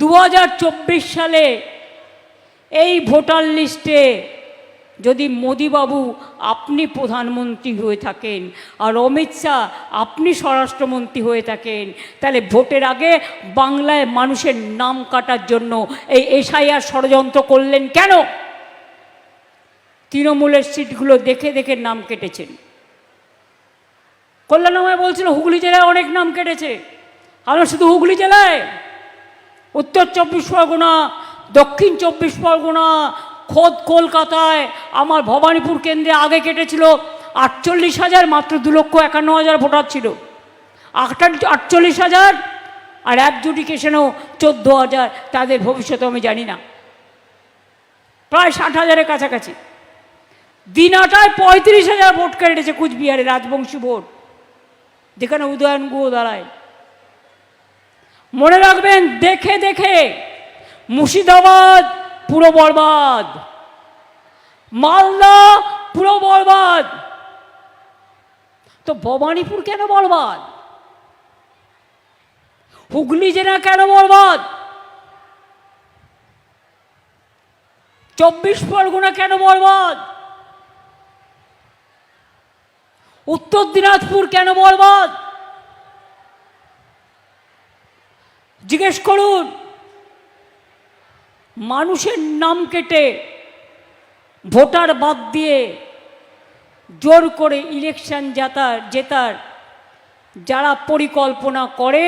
2024 সালে এই ভোটার লিস্টে যদি মোদিবাবু আপনি প্রধানমন্ত্রী হয়ে থাকেন আর অমিত শাহ আপনি স্বরাষ্ট্রমন্ত্রী হয়ে থাকেন, তাহলে ভোটের আগে বাংলায় মানুষের নাম কাটার জন্য এই এসআইআর ষড়যন্ত্র করলেন কেন? তৃণমূলের সিটগুলো দেখে দেখে নাম কেটেছেন। কল্যাণ আমায় বলছিল হুগলি জেলায় অনেক নাম কেটেছে। আমরা শুধু হুগলি জেলায়, উত্তর 24 পরগনা, দক্ষিণ 24 পরগনা, খোদ কলকাতায় আমার ভবানীপুর কেন্দ্রে আগে কেটেছিল 48,000, মাত্র 2,51,000 ভোটার ছিল। 48,000 আর অ্যাডজুডিকেশনেও 14,000। তাদের ভবিষ্যতে আমি জানি না, প্রায় 60,000-এর কাছাকাছি। দিনাটায় 35,000 ভোট কেটেছে কুচবিহারে, রাজবংশী ভোট, যেখানে উদয়ন গুহ দাঁড়ায়। মনে রাখবেন, দেখে দেখে মুর্শিদাবাদ পুরো বরবাদ, মালদা পুরো বরবাদ, তো ভবানীপুর কেন বরবাদ? হুগলি জেলা কেন বরবাদ? 24 পরগনা কেন বরবাদ? উত্তর দিনাজপুর কেন বরবাদ? জিজ্ঞেস করুন। মানুষের নাম কেটে ভোটার বাদ দিয়ে জোর করে ইলেকশন জেতার যারা পরিকল্পনা করে